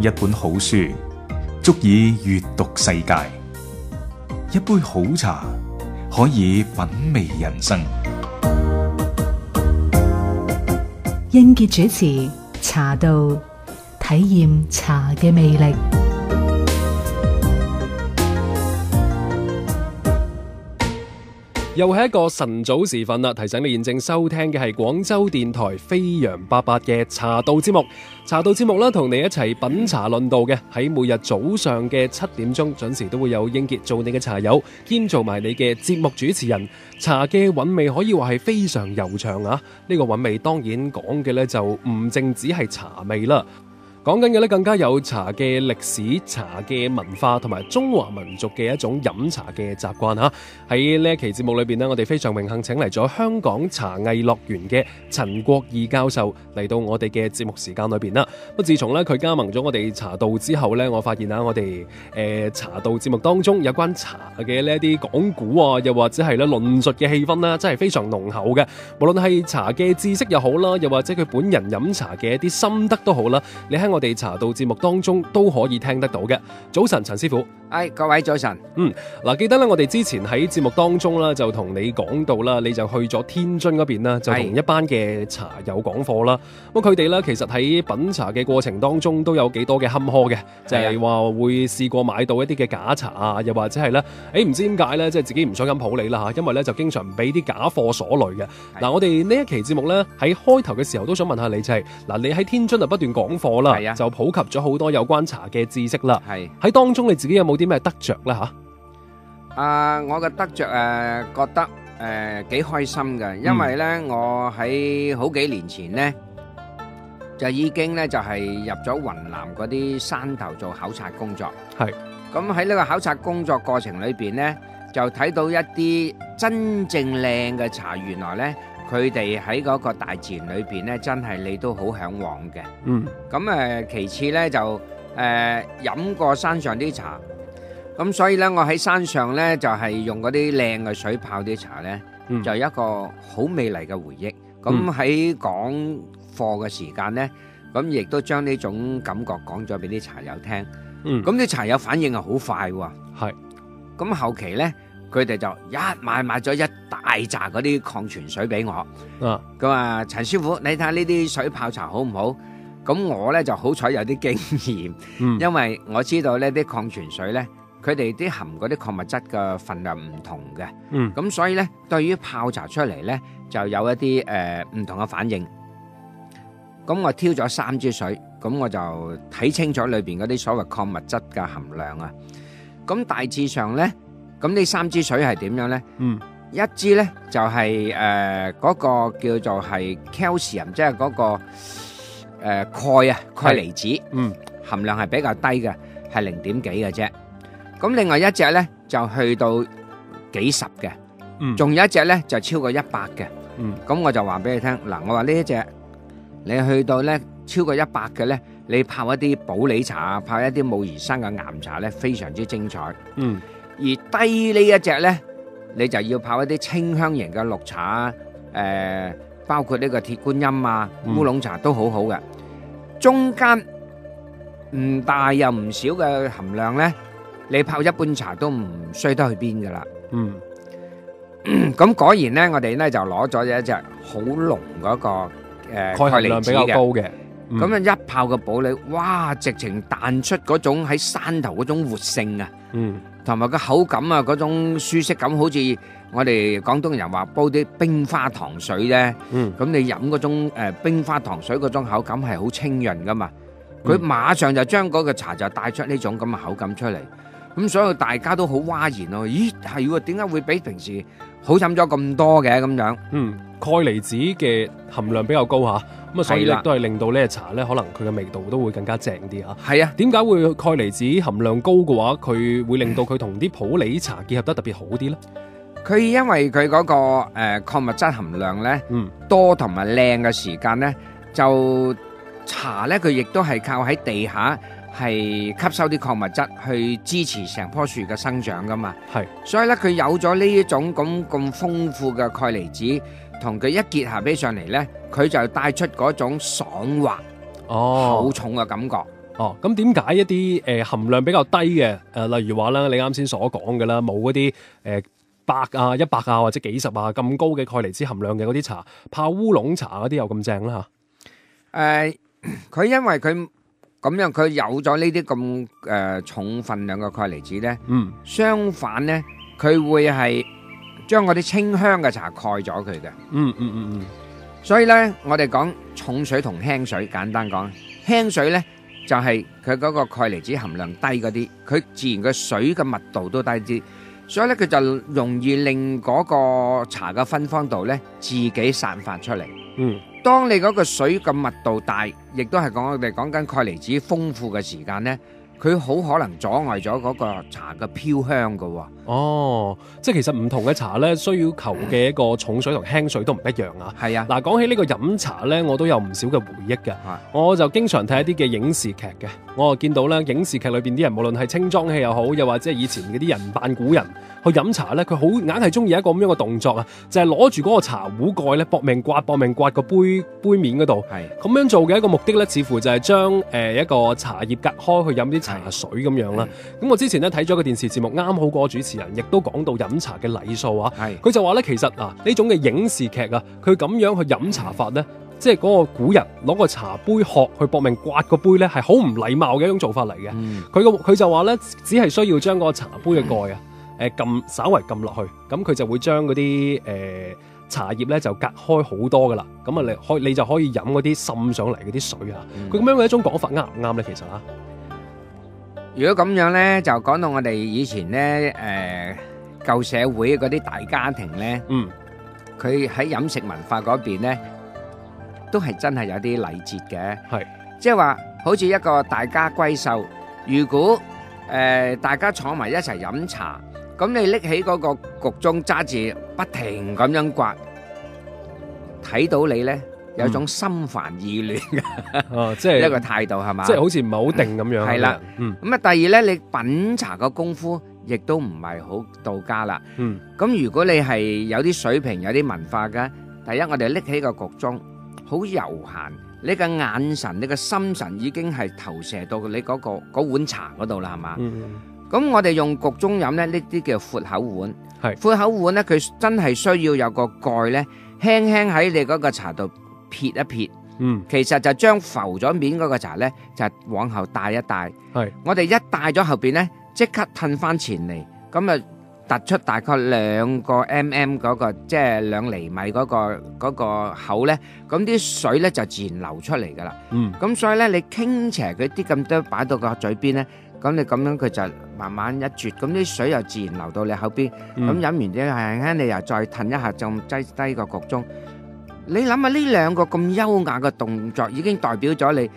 一本好書，足以閱讀世界。一杯好茶，可以品味人生。英傑主持茶道，體驗茶嘅魅力。又係一個晨早時分啦，提醒你現正收聽嘅係廣州電台飛揚88嘅茶道節目。茶道節目啦，同你一齊品茶論道嘅，喺每日早上嘅7點鐘準時都會有英傑做你嘅茶友，兼做埋你嘅節目主持人。茶嘅韻味可以話係非常悠長啊！呢個韻味當然講嘅呢就唔淨止係茶味啦。講緊嘅咧，更加有茶嘅歷史、茶嘅文化同埋中華民族嘅一種飲茶嘅習慣嚇。喺呢一期節目裏邊呢，我哋非常榮幸請嚟咗香港茶藝樂園嘅陳國義教授嚟到我哋嘅節目時間裏邊啦。咁自從咧佢加盟咗我哋茶道之後呢，我發現我哋茶道節目當中有關茶嘅呢一啲講古啊，又或者係咧論述嘅氣氛啦，真係非常濃厚嘅。無論係茶嘅知識又好啦，又或者佢本人飲茶嘅一啲心得都好啦，你喺我哋茶道節目當中都可以聽得到嘅。早晨，陳師傅。各位早晨。嗱，記得咧，我哋之前喺節目當中啦，就同你講到啦，你就去咗天津嗰邊啦，就同一班嘅茶友講課啦。咁佢哋咧，其實喺品茶嘅過程當中都有幾多嘅坎坷嘅，就係話會試過買到一啲嘅假茶啊，又或者係咧，唔知點解咧，即係自己唔想飲普洱啦嚇，因為咧就經常俾啲假貨所累嘅。嗱，我哋呢一期節目咧，喺開頭嘅時候都想問下你，就係嗱，你喺天津就不斷講課啦，就普及咗好多有關茶嘅知識啦。喺當中你自己有冇啲咩得着咧嚇？我嘅得着覺得幾開心嘅，因為咧我喺好幾年前咧就已經咧就係入咗雲南嗰啲山頭做考察工作。咁喺呢個考察工作過程裏邊咧，就睇到一啲真正靚嘅茶，原來咧佢哋喺嗰個大自然裏邊咧，真係你都好向往嘅。咁其次咧就飲過山上啲茶。咁所以咧，我喺山上咧就係用嗰啲靚嘅水泡啲茶咧，就一個好美麗嘅回憶。咁喺講課嘅時間咧，咁亦都將呢種感覺講咗俾啲茶友聽。咁啲茶友反應係好快喎。咁後期咧，佢哋就買咗一大紮嗰啲礦泉水俾我。咁啊，陳師傅，你睇下呢啲水泡茶好唔好？咁我咧就好彩有啲經驗，因為我知道呢啲礦泉水咧，佢哋啲含嗰啲礦物質嘅份量唔同嘅，咁所以咧對於泡茶出嚟咧就有一啲唔同嘅反應。咁我挑咗3支水，咁我就睇清楚裏邊嗰啲所謂礦物質嘅含量啊。咁大致上咧，咁呢3支水係點樣咧？一支咧就係嗰個叫做係 calcium， 即係嗰個鈣離子，含量係比較低嘅，係0.幾嘅啫。咁另外一隻咧就去到幾十嘅，仲有一隻咧就超過100嘅。咁我就話俾你聽，嗱，我話呢一隻你去到咧超過100嘅咧，你泡一啲普洱茶啊，泡一啲武夷山嘅岩茶咧，非常之精彩。而低呢一隻咧，你就要泡一啲清香型嘅綠茶啊，包括呢個鐵觀音啊、烏龍茶都好好嘅。中間唔大又唔少嘅含量咧，你泡一般茶都唔衰得去邊噶啦。咁果然咧，我哋咧就攞咗一隻好濃嗰個鈣含量比較高嘅。咁一泡嘅普洱，哇！直情彈出嗰種喺山頭嗰種活性啊，同埋個口感啊，嗰種舒適感，好似我哋廣東人話煲啲冰花糖水咧。咁你飲嗰種冰花糖水嗰種口感係好清潤噶嘛，佢馬上就將嗰個茶就帶出呢種咁嘅口感出嚟。咁所以大家都好嘩然咯，咦係喎，點解會比平時好飲咗咁多嘅咁樣？鈣離子嘅含量比較高嚇，咁啊所以亦都係令到呢隻茶咧，可能佢嘅味道都會更加正啲嚇。係啊，點解會鈣離子含量高嘅話，佢會令到佢同啲普洱茶結合得特別好啲咧？佢因為佢嗰個礦物質含量咧多同埋靚嘅時間咧，就茶咧佢亦都係靠喺地下係吸收啲礦物質去支持成棵樹嘅生長噶嘛。係，所以咧佢有咗呢一種咁豐富嘅鈣離子，同佢一結合起上嚟咧，佢就帶出嗰種爽滑、厚重嘅感覺。哦，咁點解一啲含量比較低嘅例如話啦，你啱先所講嘅啦，冇嗰啲100啊、100啊或者幾十啊咁高嘅鈣離子含量嘅嗰啲茶，泡烏龍茶嗰啲又咁正啦嚇？佢因為佢咁樣，佢有咗呢啲咁重分量嘅鈣離子咧，相反咧，佢會係將嗰啲清香嘅茶蓋咗佢嘅。所以咧，我哋講重水同輕水，簡單講，輕水咧就係佢嗰個鈣離子含量低嗰啲，佢自然嘅水嘅密度都低啲，所以咧佢就容易令嗰個茶嘅芬芳度咧自己散發出嚟。當你嗰個水嘅密度大，亦都係我哋講緊鈣離子豐富嘅時間咧，佢好可能阻礙咗嗰個茶嘅飄香㗎喎。哦，即係其實唔同嘅茶咧，需要求嘅一個重水同輕水都唔一樣啊。係啊，嗱，講起呢個飲茶咧，我都有唔少嘅回憶嘅。我就經常睇一啲嘅影視劇嘅，我就見到咧影視劇裏邊啲人，無論係清裝戲又好，又或者係以前嗰啲人扮古人去飲茶咧，佢好硬係中意一個咁樣嘅動作啊，就係攞住嗰個茶壺蓋咧，搏命刮個杯面嗰度。係咁樣做嘅一個目的咧，似乎就係將一個茶葉隔開去飲啲茶水咁樣啦。咁我之前咧睇咗個電視節目，啱好個主持人亦都講到飲茶嘅禮數啊。佢就話咧，其實呢種嘅影視劇啊，佢咁樣去飲茶法咧，即係嗰個古人攞個茶杯殼去搏命刮個杯咧，係好唔禮貌嘅一種做法嚟嘅。佢就話咧，只係需要將個茶杯嘅蓋啊，稍微撳落去，咁佢就會將嗰啲茶葉咧就隔開好多噶啦。咁啊，你就可以飲嗰啲滲上嚟嗰啲水啊。佢咁樣嘅一種講法啱唔啱咧？其實如果咁樣咧，就講到我哋以前咧，舊社會嗰啲大家庭咧，佢喺飲食文化嗰邊咧，都係真係有啲禮節嘅。係，即係話好似一個大家閨秀，如果大家坐埋一齊飲茶，咁你拎起嗰個焗盅揸住，不停咁樣刮，睇到你咧有種心煩意亂嘅，即係一個態度係嘛？即係好似唔係好定咁樣。係啦，咁啊，第二咧，你品茶嘅功夫亦都唔係好到家啦。咁如果你係有啲水平、有啲文化嘅，第一我哋拎起個焗盅，好悠閒，你嘅眼神、你嘅心神已經係投射到你嗰碗茶嗰度啦，係嘛？咁我哋用焗盅飲咧，呢啲叫闊口碗。係闊口碗咧，佢真係需要有個蓋咧，輕輕喺你嗰個茶度撇一撇。其實就將浮咗面嗰個茶咧，就往後帶一帶。係我哋一帶咗後邊咧，即刻褪翻前嚟，咁啊突出大概2個 mm 嗰個，即係2厘米嗰個口咧，咁啲水咧就自然流出嚟噶啦。咁所以咧，你傾斜佢啲咁多擺到個嘴邊咧。咁你咁樣佢就慢慢一啜，咁啲水又自然流到你口邊。咁飲完之後，輕輕你又再褪一下，就擠低個焗盅。你諗下呢2個咁優雅嘅動作，已經代表咗你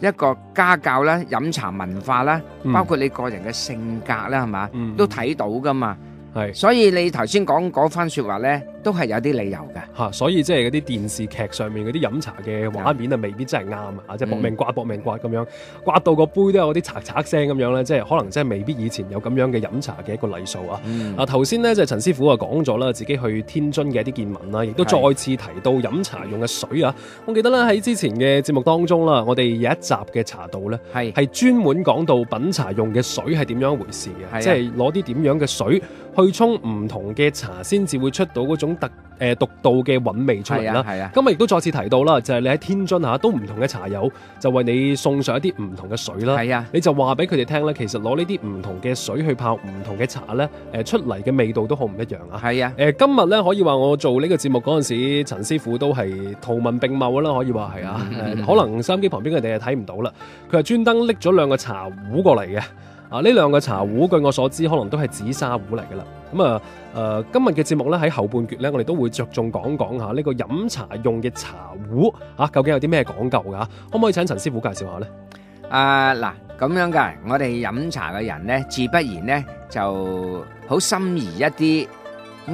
一個家教啦、飲茶文化啦，包括你個人嘅性格啦，係嘛，都睇到噶嘛。係，所以你頭先講嗰番説話咧，都係有啲理由嘅嚇。所以即係嗰啲電視劇上面嗰啲飲茶嘅畫面啊，未必真係啱啊！即係搏命刮咁樣，刮到個杯都有啲嚓嚓聲咁樣咧，即係可能真係未必以前有咁樣嘅飲茶嘅一個禮數啊。頭先咧就係陳師傅啊講咗啦，自己去天津嘅一啲見聞啦，亦都再次提到飲茶用嘅水啊。我記得咧喺之前嘅節目當中啦，我哋有一集嘅茶道咧係專門講到品茶用嘅水係點樣一回事嘅，即係攞啲點樣嘅水去沖唔同嘅茶先至會出到嗰種獨到嘅韻味出嚟啦。今日亦都再次提到啦，就係你喺天津都唔同嘅茶友就為你送上一啲唔同嘅水啦。你就話俾佢哋聽咧，其實攞呢啲唔同嘅水去泡唔同嘅茶咧，出嚟嘅味道都好唔一樣啊。今日咧可以話我做呢個節目嗰陣時，陳師傅都係圖文並茂啦，可以話係啊。可能收音機旁邊佢哋係睇唔到啦，佢係專登拎咗2個茶壺過嚟嘅。呢2個茶壺據我所知可能都係紫砂壺嚟噶啦。咁今日嘅節目咧喺後半段咧，我哋都會着重講下呢個飲茶用嘅茶壺究竟有啲咩講究噶？可唔可以請陳師傅介紹下咧？嗱，咁樣噶，我哋飲茶嘅人咧，自不然咧就好心儀一啲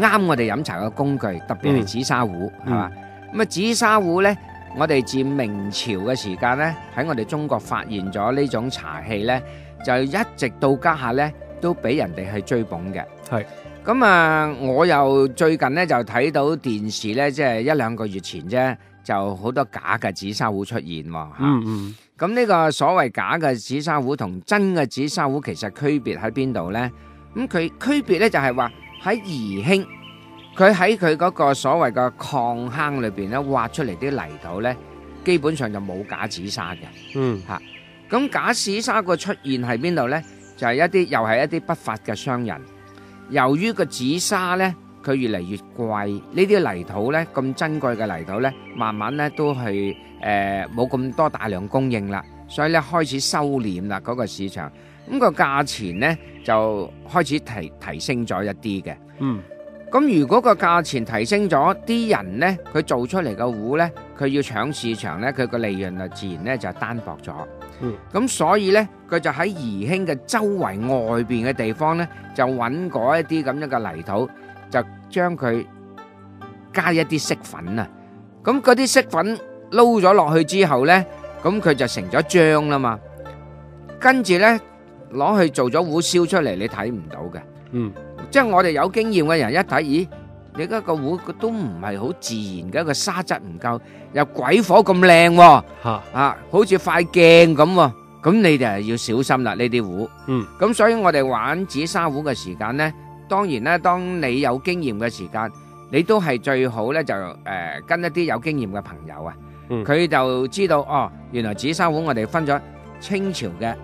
啱我哋飲茶嘅工具，特別係紫砂壺，係嘛？咁啊，紫砂壺咧，我哋自明朝嘅時間咧，喺我哋中國發現咗呢種茶器咧。就一直到家下咧，都俾人哋去追捧嘅。係咁啊！我又最近咧就睇到電視咧，即係1-2個月前啫，就好多假嘅紫砂壺出現喎。咁咁呢個所謂假嘅紫砂壺同真嘅紫砂壺其實區別喺邊度呢？咁佢區別咧就係話喺宜興，佢喺佢嗰個所謂嘅礦坑裏邊咧挖出嚟啲泥土咧，基本上就冇假紫砂嘅。咁假紫砂個出現喺邊度呢？就係又係一啲不法嘅商人，由於個紫砂呢，佢越嚟越貴，呢啲泥土呢，咁珍貴嘅泥土呢，慢慢呢都係冇咁多大量供應啦，所以咧開始收斂啦嗰個市場，咁個價錢呢，就開始提升咗一啲嘅。咁如果個價錢提升咗，啲人呢，佢做出嚟嘅壺呢，佢要搶市場呢，佢個利潤啊自然呢就單薄咗。咁所以呢，佢就喺宜興嘅周圍外邊嘅地方呢，就揾嗰一啲咁樣嘅泥土，就將佢加一啲色粉啊。咁嗰啲色粉撈咗落去之後呢，咁佢就成咗漿啦嘛。跟住呢，攞去做咗壺燒出嚟，你睇唔到嘅。即係我哋有經驗嘅人一睇，咦，你嗰個壺都唔係好自然嘅，個砂質唔夠，又鬼火咁靚喎，好似塊鏡咁喎，咁你就要小心啦呢啲壺。咁所以我哋玩紫砂壺嘅時間呢，當然咧，當你有經驗嘅時間，你都係最好咧就跟一啲有經驗嘅朋友啊，佢就知道哦，原來紫砂壺我哋分咗清朝嘅、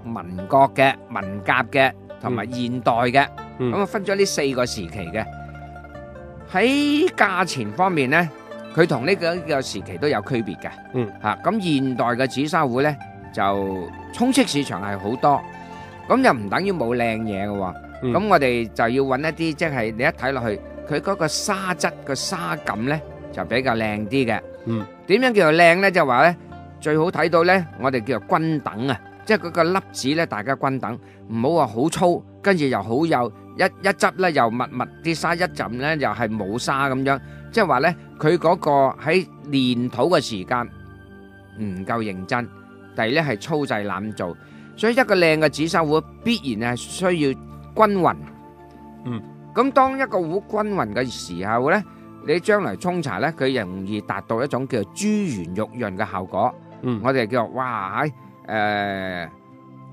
民國嘅、文革嘅同埋現代嘅。咁啊分咗呢4個時期嘅，喺價錢方面呢，佢同呢個時期都有區別嘅。咁現代嘅紫砂壺呢，就充斥市場係好多，咁又唔等於冇靚嘢嘅。咁我哋就要揾一啲，即係你一睇落去，佢嗰個砂質個砂感呢，就比較靚啲嘅。點樣叫做靚呢？就話呢，最好睇到呢，我哋叫做均等啊，即係嗰個粒子呢，大家均等，唔好話好粗，跟住又好幼。一執咧又密啲沙，一浸咧又係冇沙咁樣，即係話咧佢嗰個喺煉土嘅時間唔夠認真，第二咧係粗製濫造，所以一個靚嘅紫砂壺必然係需要均勻。咁當一個壺均勻嘅時候咧，你將來沖茶咧，佢容易達到一種叫做珠圓玉潤嘅效果。我哋叫哇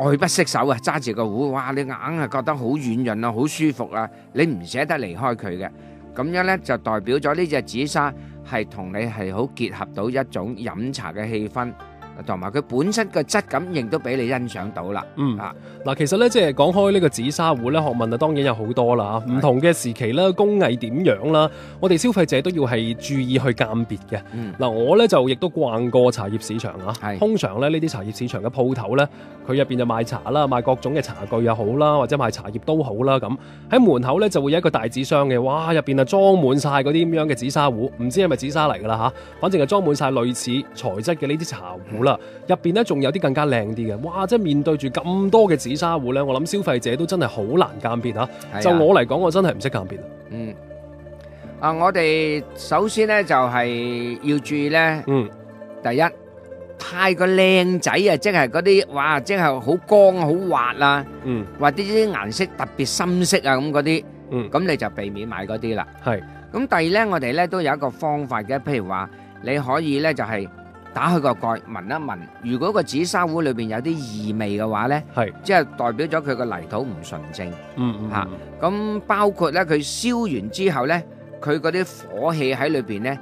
愛不釋手啊！揸住個壺，哇！你硬係覺得好軟潤啊，好舒服啊，你唔捨得離開佢嘅。咁樣呢，就代表咗呢隻紫砂係同你係好結合到一種飲茶嘅氣氛，同埋佢本身嘅質感，亦都俾你欣賞到啦。嗱，其實咧，即係講開呢個紫砂壺咧，學問啊，當然有好多啦，唔同嘅時期啦，工藝點樣啦，我哋消費者都要係注意去鑑別嘅。嗱，我咧就亦都逛過茶葉市場啊，通常咧呢啲茶葉市場嘅鋪頭咧，佢入邊就賣茶啦，賣各種嘅茶具又好啦，或者賣茶葉都好啦，咁喺門口咧就會有一個大紙箱嘅，哇，入邊啊裝滿晒嗰啲咁樣嘅紫砂壺，唔知係咪紫砂嚟噶啦吓，反正係裝滿晒類似材質嘅呢啲茶壺啦，入邊咧仲有啲更加靚啲嘅，哇！即係面對住咁多嘅紫砂壺咧，我諗消費者都真係好難鑑別吓。就我嚟講，我真係唔識鑑別。我哋首先咧就係要注意咧，第一，太過靚仔啊，即係嗰啲哇，即係好光好滑啊，或者啲顏色特別深色啊咁嗰啲，咁你就避免買嗰啲啦。咁第二咧，我哋咧都有一個方法嘅，譬如話你可以咧就係打開個蓋聞一聞，如果個紫砂壺裏邊有啲異味嘅話咧，即係代表咗佢個泥土唔純正。咁包括咧佢燒完之後咧，佢嗰啲火氣喺裏邊咧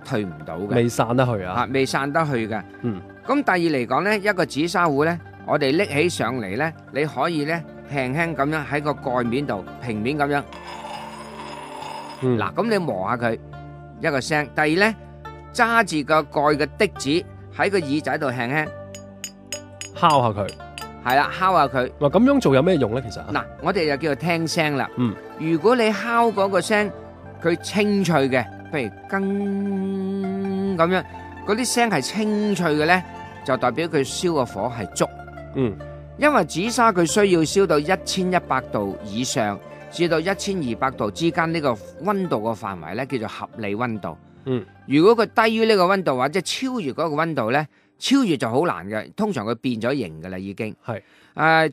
退唔到嘅，未散得去啊，未散得去嘅。咁第二嚟講咧，一個紫砂壺咧，我哋拎起上嚟咧，你可以咧輕輕咁樣喺個蓋面度平面咁樣，嗱，咁你磨下佢一個聲。第二咧，揸住個蓋嘅的指喺個耳仔度輕輕敲下佢，係啦，敲下佢。哇，咁樣做有咩用咧？其實嗱，我哋就叫做聽聲啦。如果你敲嗰個聲，佢清脆嘅，譬如更咁樣，嗰啲聲係清脆嘅咧，就代表佢燒個火係足。因為紫砂佢需要燒到1100度以上，至到1200度之間呢個温度嘅範圍咧，叫做合理温度。如果佢低於呢個温度或者超越嗰個温度咧，超越就好難嘅，通常佢變咗形噶啦已經。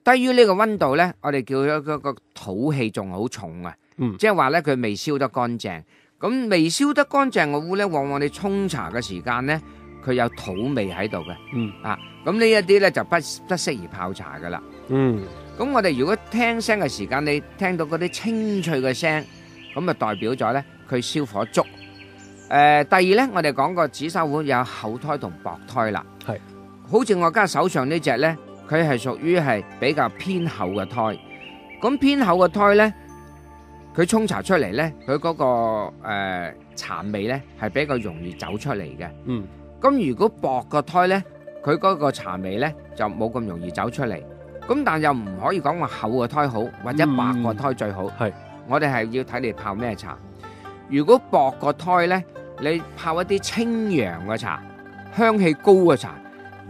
低於呢個温度咧，我哋叫咗嗰個土氣仲好重啊，即係話咧佢未燒得乾淨。咁未燒得乾淨嘅壺咧，往往你沖茶嘅時間咧，佢有土味喺度嘅。嗯咁呢一啲咧就不適宜泡茶噶啦。嗯咁我哋如果聽聲嘅時間，你聽到嗰啲清脆嘅聲，咁就代表咗咧佢燒火足。第二咧，我哋講過紫砂壺有厚胎同薄胎啦。係，好似我而家手上呢隻咧，佢係屬於係比較偏厚嘅胎。咁偏厚嘅胎咧，佢沖茶出嚟咧，佢嗰個茶味咧係比較容易走出嚟嘅。嗯咁如果薄個胎咧，佢嗰個茶味咧就冇咁容易走出嚟。咁但又唔可以講話厚個胎好，或者白個胎最好。係，我哋係要睇你泡咩茶。如果薄個胎咧，你泡一啲清揚嘅茶，香氣高嘅茶，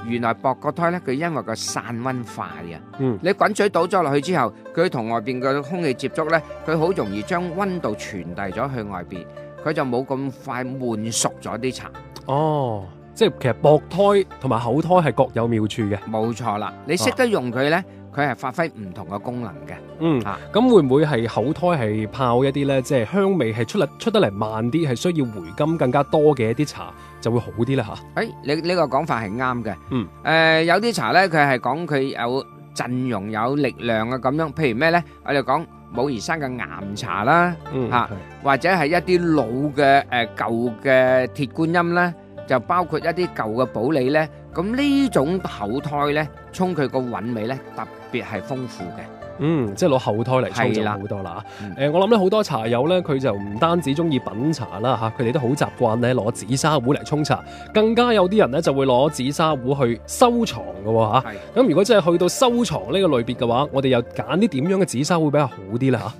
原來薄個胎咧，佢因為個散溫快啊。嗯你滾水倒咗落去之後，佢同外邊嘅空氣接觸咧，佢好容易將溫度傳遞咗去外邊，佢就冇咁快悶熟咗啲茶。哦，即係其實薄胎同埋厚胎係各有妙處嘅。冇錯啦，你識得用佢咧，佢係發揮唔同嘅功能嘅。嗯，啊咁會唔會係厚胎係泡一啲咧，即係香味係出得嚟慢啲，係需要回甘更加多嘅一啲茶就會好啲咧吓？你呢個講法係啱嘅。嗯，有啲茶咧，佢係講佢有陣容有力量啊咁樣。譬如咩咧？我哋講武夷山嘅岩茶啦，係或者係一啲老嘅舊嘅鐵觀音啦，就包括一啲舊嘅普洱咧。咁呢種厚胎咧，沖佢個韻味咧，特別係豐富嘅。嗯，即係攞厚胎嚟沖就係啦好多啦。嗯我諗咧好多茶友咧，佢就唔單止中意品茶啦吓，佢哋都好習慣咧攞紫砂壺嚟沖茶，更加有啲人咧就會攞紫砂壺去收藏嘅吓。係咁如果真係去到收藏呢個類別嘅話，我哋又揀啲點樣嘅紫砂壺比較好啲咧吓？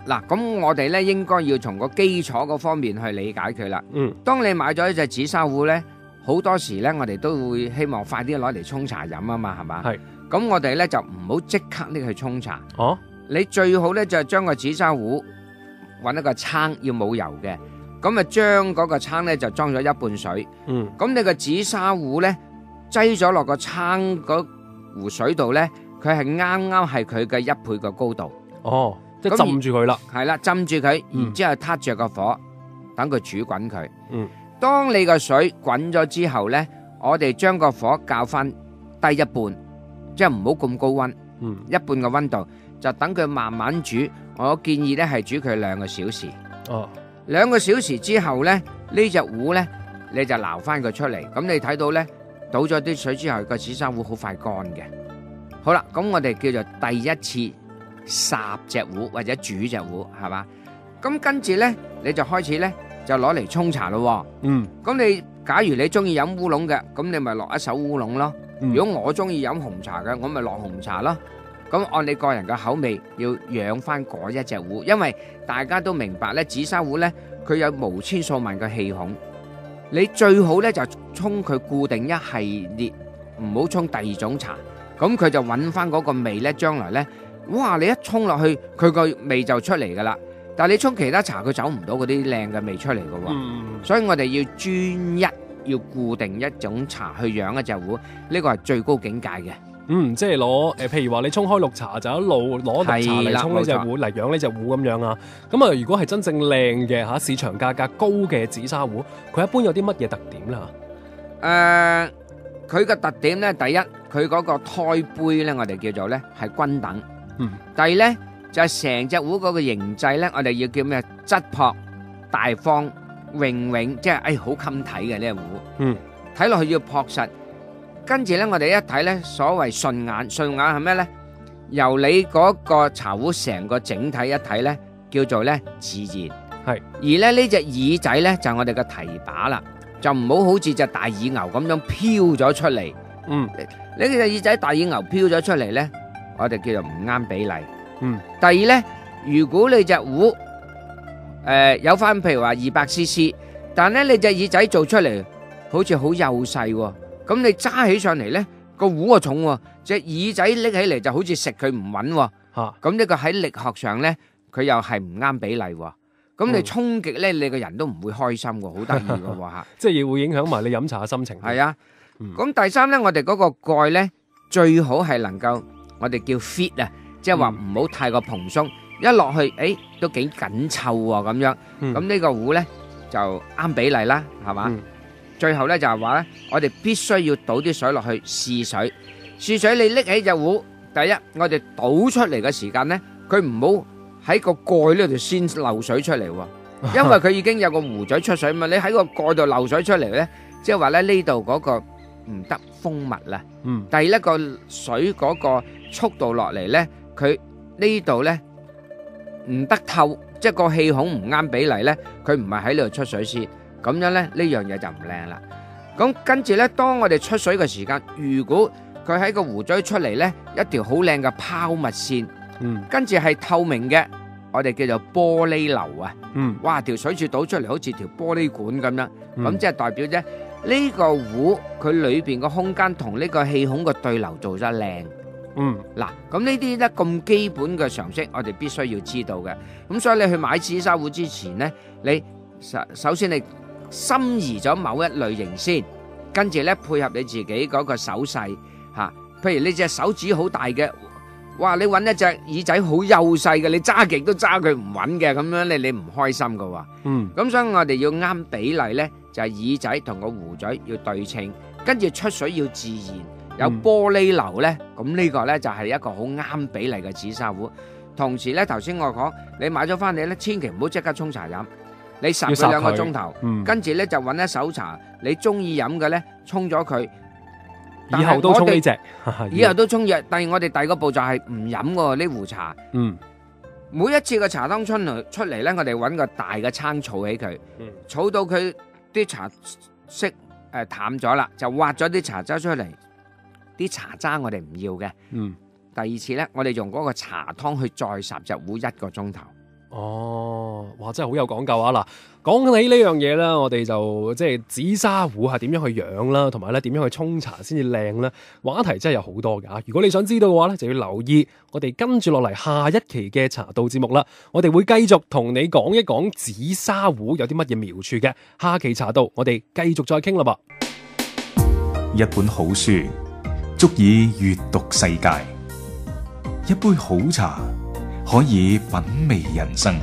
嗱，咁我哋咧應該要從個基礎嗰方面去理解佢啦。嗯，當你買咗一隻紫砂壺咧，好多時咧我哋都會希望快啲攞嚟沖茶飲啊嘛，係嘛？係。咁我哋咧就唔好即刻拎去沖茶。哦，你最好咧就係將個紫砂壺揾一個撐，要冇油嘅。咁啊將嗰個撐咧就裝咗一半水。嗯，咁你個紫砂壺咧擠咗落個撐嗰壺水度咧，佢係啱啱係佢嘅1倍嘅高度。哦，即係咁浸住佢啦。係啦，浸住佢，嗯然之後撻着個火，等佢煮滾佢。嗯，當你個水滾咗之後咧，我哋將個火較翻低一半，即係唔好咁高溫，嗯，一半嘅溫度，就等佢慢慢煮。我建議咧係煮佢2個小時。哦， 2個小時之後咧，呢隻壺咧你就撈翻佢出嚟。咁你睇到咧，倒咗啲水之後，個紫砂壺好快乾嘅。好啦，咁我哋叫做第一次霎隻壺或者煮隻壺，係嘛？咁跟住咧，你就開始咧就攞嚟沖茶咯。嗯，咁你假如你中意飲烏龍嘅，咁你咪落一手烏龍咯。嗯如果我中意飲紅茶嘅，我咪落紅茶咯。咁按你個人嘅口味，要養翻嗰一隻壺，因為大家都明白咧，紫砂壺咧佢有無千數萬個氣孔，你最好咧就沖佢固定一系列，唔好沖第二種茶，咁佢就揾翻嗰個味咧，將來咧，哇！你一沖落去，佢個味就出嚟噶啦。但係你沖其他茶，佢走唔到嗰啲靚嘅味出嚟嘅喎。嗯，所以我哋要專一，要固定一種茶去養一隻壺，呢個係最高境界嘅。嗯，即係攞譬如話你沖開綠茶就一路攞綠茶嚟沖呢隻壺嚟養呢隻壺咁樣啊。咁啊，如果係真正靚嘅嚇，市場價格高嘅紫砂壺，佢一般有啲乜嘢特點啦？佢嘅特點咧，第一，佢嗰個胎杯咧，我哋叫做咧係均等。嗯。第二咧就係成隻壺嗰個形制咧，我哋要叫咩？質樸、大方、永，即係好襟睇嘅呢個壺。嗯。睇落去要樸實。跟住咧，我哋一睇咧，所謂順眼，順眼係咩咧？由你嗰個茶壺成個整體一睇咧，叫做咧自然。係。而咧呢隻耳仔咧就係我哋嘅提把啦，就唔好好似隻大耳牛咁樣飄咗出嚟。嗯。呢隻耳仔大耳牛飄咗出嚟咧，我哋叫做唔啱比例。嗯。第二咧，如果你隻壺有翻譬如話200cc，但咧你隻耳仔做出嚟好似好幼細喎。咁你揸起上嚟咧，個壺啊重喎，隻耳仔拎起嚟就好似食佢唔穩喎。嚇，咁呢個喺力學上咧，佢又係唔啱比例喎。咁你衝擊咧，你個人都唔會開心喎，好得意嘅喎嚇。即係會影響埋你飲茶嘅心情。係啊，嗯咁第三咧，我哋嗰個蓋咧最好係能夠我哋叫 fit 啊，即係話唔好太過蓬鬆，一落去都幾緊湊喎咁樣。嗯咁呢個壺咧就啱比例啦，係嘛？嗯最後咧就係話咧，我哋必須要倒啲水落去試水。試水你拎起隻壺，第一我哋倒出嚟嘅時間咧，佢唔好喺個蓋呢度先漏水出嚟喎，因為佢已經有個壺嘴出水嘛。你喺個蓋度漏水出嚟咧，即係話咧呢度嗰個唔得封密啦。第二呢個水嗰個速度落嚟咧，佢呢度咧唔得透，即係個氣孔唔啱比例咧，佢唔係喺呢度出水先，咁樣咧呢樣嘢就唔靚啦。咁跟住咧，當我哋出水嘅時間，如果佢喺個壺嘴出嚟咧，一條好靚嘅拋物線，跟住係透明嘅，我哋叫做玻璃流啊。哇，條水柱倒出嚟好似條玻璃管咁樣，咁即係代表啫呢個壺佢裏邊個空間同呢個氣孔個對流做得靚。嗱，咁呢啲咧咁基本嘅常識，我哋必須要知道嘅。咁所以你去買紫砂壺之前咧，你首先你心儀咗某一類型先，跟住咧配合你自己嗰個手勢嚇。譬如你隻手指好大嘅，哇！你揾一隻耳仔好幼細嘅，你揸極都揸佢唔穩嘅，咁樣你唔開心噶喎。咁所以我哋要啱比例咧，就係耳仔同個壺嘴要對稱，跟住出水要自然，有玻璃流咧，咁呢個咧就係一個好啱比例嘅紫砂壺。同時咧，頭先我講，你買咗翻嚟咧，千祈唔好即刻沖茶飲，你烚佢2個鐘頭，跟住咧就揾一手茶，你中意飲嘅咧，沖咗佢。以後都沖呢隻，以後都沖藥。但係我哋第二個步驟係唔飲喎呢壺茶。每一次個茶湯出嚟咧，我哋揾個大嘅撐儲起佢，儲到佢啲茶色淡咗啦，就挖咗啲茶渣出嚟。啲茶渣我哋唔要嘅。第二次咧，我哋用嗰個茶湯去再烚隻壺1個鐘頭。哇，真係好有講究啊！嗱，講起呢樣嘢啦，我哋就即係紫砂壺係點樣去養啦，同埋咧點樣去沖茶先至靚咧？話題真係有好多㗎。如果你想知道嘅話咧，就要留意我哋跟住落嚟下一期嘅茶道節目啦。我哋會繼續同你講一講紫砂壺有啲乜嘢妙處嘅。下期茶道我哋繼續再傾啦噃。一本好書足以閱讀世界，一杯好茶可以品味人生。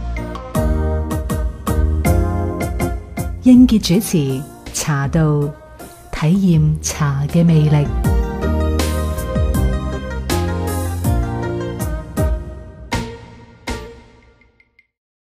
英傑主持茶道，體驗茶嘅魅力。